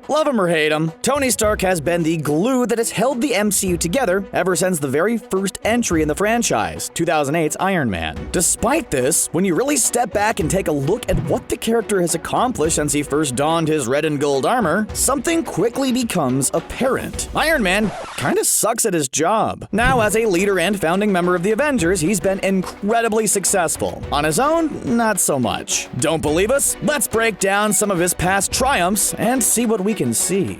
Love him or hate him, Tony Stark has been the glue that has held the MCU together ever since the very first entry in the franchise, 2008's Iron Man. Despite this, when you really step back and take a look at what the character has accomplished since he first donned his red and gold armor, something quickly becomes apparent. Iron Man kinda sucks at his job. Now, as a leader and founding member of the Avengers, he's been incredibly successful. On his own, not so much. Don't believe us? Let's break down some of his past triumphs and see what we can see.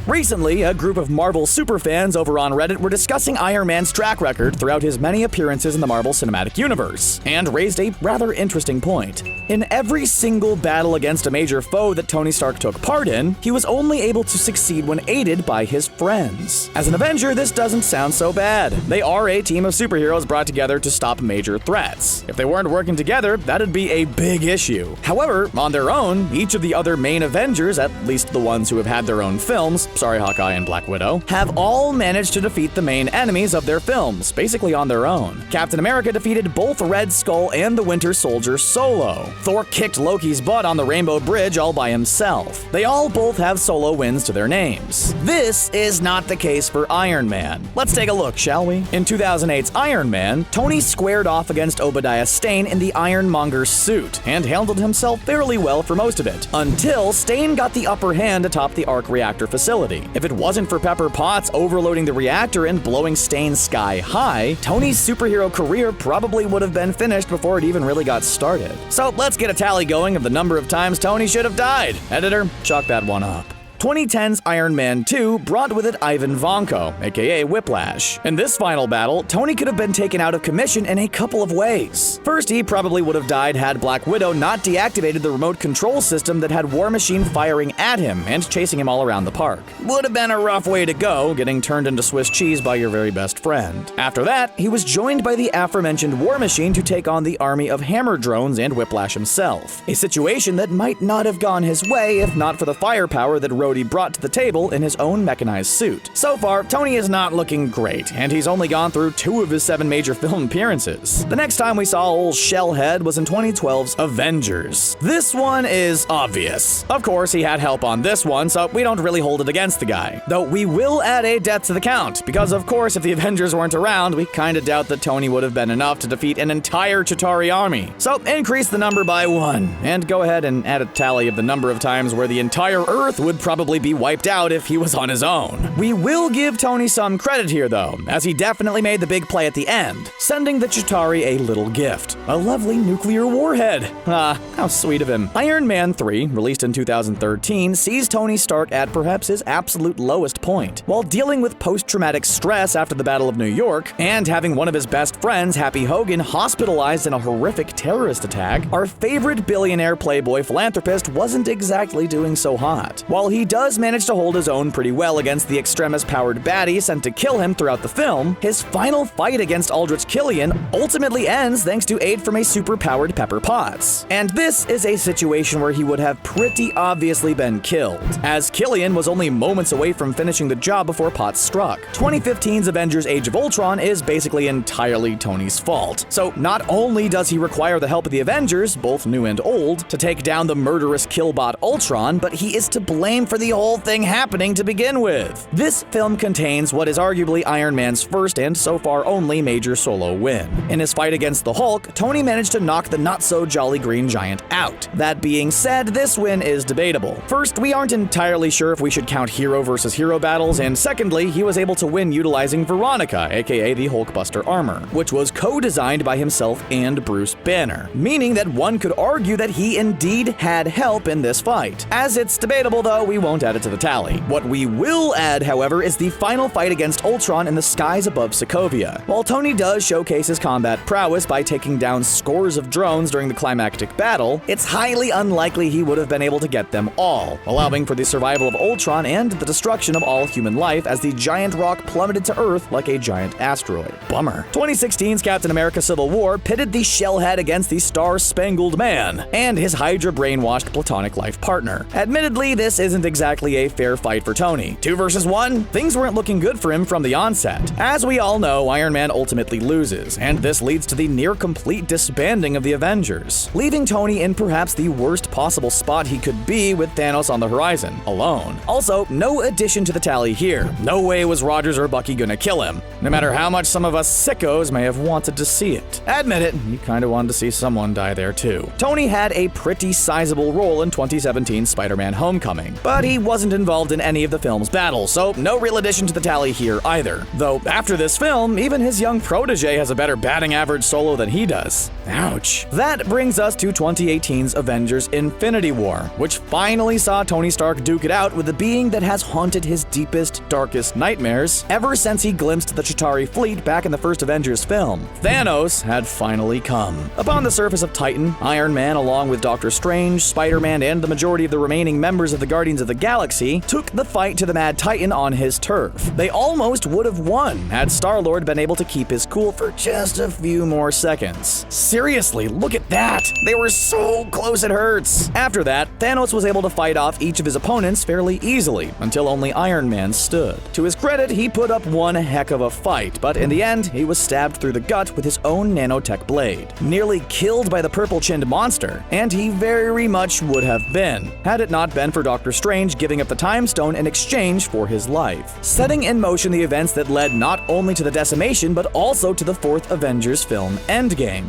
Recently, a group of Marvel superfans over on Reddit were discussing Iron Man's track record throughout his many appearances in the Marvel Cinematic Universe, and raised a rather interesting point. In every single battle against a major foe that Tony Stark took part in, he was only able to succeed when aided by his friends. As an Avenger, this doesn't sound so bad. They are a team of superheroes brought together to stop major threats. If they weren't working together, that'd be a big issue. However, on their own, each of the other main Avengers, at least the ones who have had their own films, Hawkeye and Black Widow, have all managed to defeat the main enemies of their films, basically on their own. Captain America defeated both Red Skull and the Winter Soldier solo. Thor kicked Loki's butt on the Rainbow Bridge all by himself. They all both have solo wins to their names. This is not the case for Iron Man. Let's take a look, shall we? In 2008's Iron Man, Tony squared off against Obadiah Stane in the Ironmonger's suit, and handled himself fairly well for most of it, until Stane got the upper hand atop the arc reactor facility. If it wasn't for Pepper Potts overloading the reactor and blowing Stane sky high, Tony's superhero career probably would have been finished before it even really got started. So let's get a tally going of the number of times Tony should have died. Editor, chalk that one up. 2010's Iron Man 2 brought with it Ivan Vanko, aka Whiplash. In this final battle, Tony could have been taken out of commission in a couple of ways. First, he probably would have died had Black Widow not deactivated the remote control system that had War Machine firing at him and chasing him all around the park. Would have been a rough way to go, getting turned into Swiss cheese by your very best friend. After that, he was joined by the aforementioned War Machine to take on the army of hammer drones and Whiplash himself. A situation that might not have gone his way if not for the firepower that Rhodey brought to the table in his own mechanized suit. So far, Tony is not looking great, and he's only gone through 2 of his 7 major film appearances. The next time we saw old Shellhead was in 2012's Avengers. This one is obvious. Of course, he had help on this one, so we don't really hold it against the guy. Though we will add a death to the count, because of course if the Avengers weren't around, we kinda doubt that Tony would have been enough to defeat an entire Chitauri army. So increase the number by 1, and go ahead and add a tally of the number of times where the entire Earth would probably be wiped out if he was on his own. We will give Tony some credit here though, as he definitely made the big play at the end, sending the Chitauri a little gift, a lovely nuclear warhead. Ah, how sweet of him. Iron Man 3, released in 2013, sees Tony Stark at perhaps his absolute lowest point. While dealing with post-traumatic stress after the Battle of New York, and having one of his best friends, Happy Hogan, hospitalized in a horrific terrorist attack, our favorite billionaire playboy philanthropist wasn't exactly doing so hot. While he does manage to hold his own pretty well against the extremis-powered baddie sent to kill him throughout the film, his final fight against Aldrich Killian ultimately ends thanks to aid from a super-powered Pepper Potts. And this is a situation where he would have pretty obviously been killed, as Killian was only moments away from finishing the job before Potts struck. 2015's Avengers Age of Ultron is basically entirely Tony's fault. So not only does he require the help of the Avengers, both new and old, to take down the murderous killbot Ultron, but he is to blame for the whole thing happening to begin with. This film contains what is arguably Iron Man's first and so far only major solo win. In his fight against the Hulk, Tony managed to knock the not-so-jolly Green Giant out. That being said, this win is debatable. First, we aren't entirely sure if we should count hero versus hero battles, and secondly, he was able to win utilizing Veronica, aka the Hulkbuster armor, which was co-designed by himself and Bruce Banner, meaning that one could argue that he indeed had help in this fight. As it's debatable though, we won't add it to the tally. What we will add, however, is the final fight against Ultron in the skies above Sokovia. While Tony does showcase his combat prowess by taking down scores of drones during the climactic battle, it's highly unlikely he would have been able to get them all, allowing for the survival of Ultron and the destruction of all human life as the giant rock plummeted to Earth like a giant asteroid. Bummer. 2016's Captain America Civil War pitted the Shellhead against the Star-Spangled Man and his Hydra brainwashed platonic life partner. Admittedly, this isn't exactly a fair fight for Tony. 2 versus 1? Things weren't looking good for him from the onset. As we all know, Iron Man ultimately loses, and this leads to the near-complete disbanding of the Avengers, leaving Tony in perhaps the worst possible spot he could be with Thanos on the horizon, alone. Also, no addition to the tally here. No way was Rogers or Bucky gonna kill him, no matter how much some of us sickos may have wanted to see it. Admit it, you kinda wanted to see someone die there too. Tony had a pretty sizable role in 2017's Spider-Man Homecoming, but he wasn't involved in any of the film's battles, so no real addition to the tally here either. Though after this film, even his young protege has a better batting average solo than he does. Ouch. That brings us to 2018's Avengers Infinity War, which finally saw Tony Stark duke it out with the being that has haunted his deepest, darkest nightmares ever since he glimpsed the Chitauri fleet back in the first Avengers film. Thanos had finally come. Upon the surface of Titan, Iron Man, along with Doctor Strange, Spider-Man, and the majority of the remaining members of the Guardians of the Galaxy, took the fight to the Mad Titan on his turf. They almost would have won had Star-Lord been able to keep his cool for just a few more seconds. Seriously, look at that! They were so close it hurts! After that, Thanos was able to fight off each of his opponents fairly easily, until only Iron Man stood. To his credit, he put up one heck of a fight, but in the end, he was stabbed through the gut with his own nanotech blade, nearly killed by the purple-chinned monster, and he very much would have been, had it not been for Doctor Strange giving up the Time Stone in exchange for his life, setting in motion the events that led not only to the decimation, but also to the 4th Avengers film, Endgame.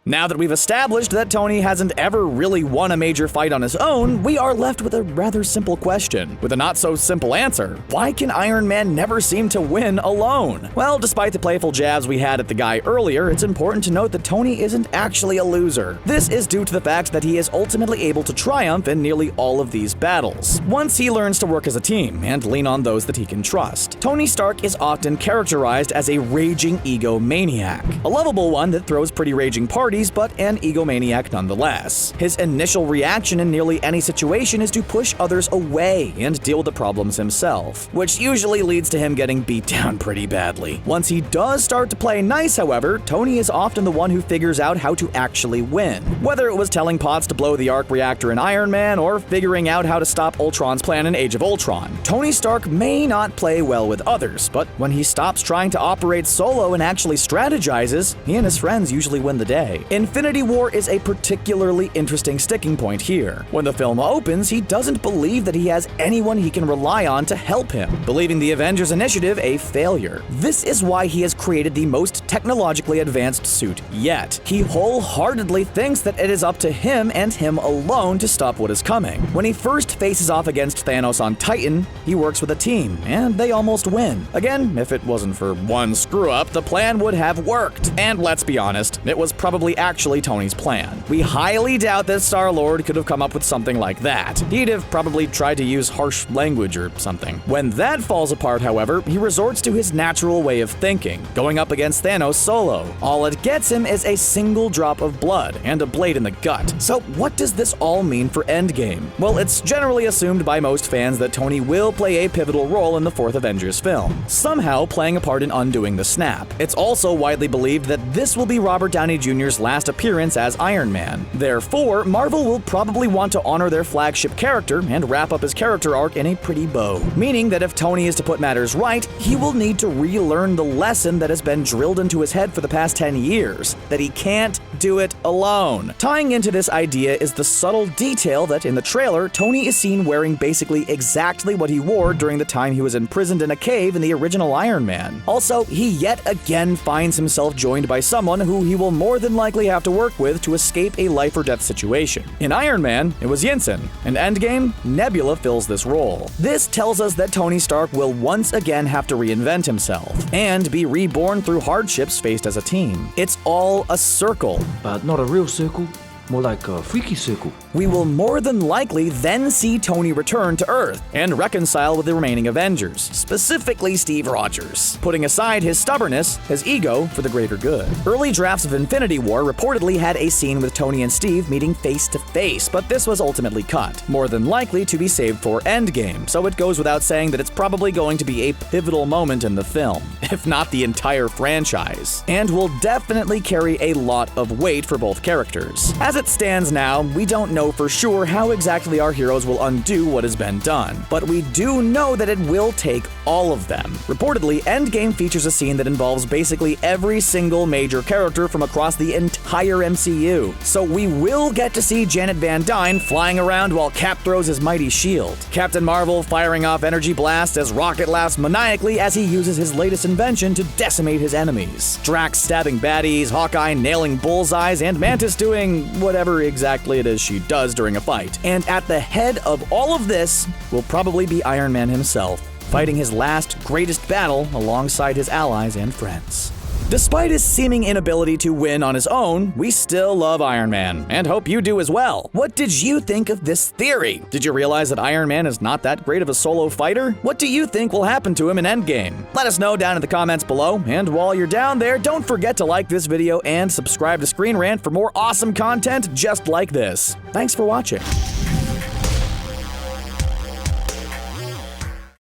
Now that we've established that Tony hasn't ever really won a major fight on his own, we are left with a rather simple question, with a not-so-simple answer. Why can Iron Man never seem to win alone? Well, despite the playful jabs we had at the guy earlier, it's important to note that Tony isn't actually a loser. This is due to the fact that he is ultimately able to triumph in nearly all of these battles, once he learns to work as a team and lean on those that he can trust. Tony Stark is often characterized as a raging egomaniac, a lovable one that throws pretty raging parties, but an egomaniac nonetheless. His initial reaction in nearly any situation is to push others away and deal with the problems himself, which usually leads to him getting beat down pretty badly. Once he does start to play nice, however, Tony is often the one who figures out how to actually win. Whether it was telling Potts to blow the arc reactor in Iron Man or figuring out how to stop Ultron's plan in Age of Ultron, Tony Stark may not play well with others, but when he stops trying to operate solo and actually strategizes, he and his friends usually win the day. Infinity War is a particularly interesting sticking point here. When the film opens, he doesn't believe that he has anyone he can rely on to help him, believing the Avengers Initiative a failure. This is why he has created the most technologically advanced suit yet. He wholeheartedly thinks that it is up to him and him alone to stop what is coming. When he first faces off against Thanos on Titan, he works with a team, and they almost win. Again, if it wasn't for one screw-up, the plan would have worked. And let's be honest, it was probably actually Tony's plan. We highly doubt that Star-Lord could have come up with something like that. He'd have probably tried to use harsh language or something. When that falls apart, however, he resorts to his natural way of thinking, going up against Thanos solo. All it gets him is a single drop of blood and a blade in the gut. So what does this all mean for Endgame? Well, it's generally assumed by most fans that Tony will play a pivotal role in the 4th Avengers film, somehow playing a part in undoing the snap. It's also widely believed that this will be Robert Downey Jr.'s last appearance as Iron Man. Therefore, Marvel will probably want to honor their flagship character and wrap up his character arc in a pretty bow, meaning that if Tony is to put matters right, he will need to relearn the lesson that has been drilled into his head for the past 10 years, that he can't do it alone. Tying into this idea is the subtle detail that in the trailer, Tony is seen wearing basically exactly what he wore during the time he was imprisoned in a cave in the original Iron Man. Also, he yet again finds himself joined by someone who he will more than likely have to work with to escape a life-or-death situation. In Iron Man, it was Yinsen. In Endgame, Nebula fills this role. This tells us that Tony Stark will once again have to reinvent himself and be reborn through hardships faced as a team. It's all a circle. Not a real circle, more like a freaky circle. We will more than likely then see Tony return to Earth and reconcile with the remaining Avengers, specifically Steve Rogers, putting aside his stubbornness, his ego, for the greater good. Early drafts of Infinity War reportedly had a scene with Tony and Steve meeting face to face, but this was ultimately cut, more than likely to be saved for Endgame, so it goes without saying that it's probably going to be a pivotal moment in the film, if not the entire franchise, and will definitely carry a lot of weight for both characters. As it stands now, we don't know for sure how exactly our heroes will undo what has been done, but we do know that it will take all of them. Reportedly, Endgame features a scene that involves basically every single major character from across the entire MCU, so we will get to see Janet Van Dyne flying around while Cap throws his mighty shield, Captain Marvel firing off energy blasts as Rocket laughs maniacally as he uses his latest invention to decimate his enemies, Drax stabbing baddies, Hawkeye nailing bullseyes, and Mantis doing whatever exactly it is she does during a fight. And at the head of all of this will probably be Iron Man himself, fighting his last greatest battle alongside his allies and friends. Despite his seeming inability to win on his own, we still love Iron Man, and hope you do as well. What did you think of this theory? Did you realize that Iron Man is not that great of a solo fighter? What do you think will happen to him in Endgame? Let us know down in the comments below, and while you're down there, don't forget to like this video and subscribe to ScreenRant for more awesome content just like this. Thanks for watching.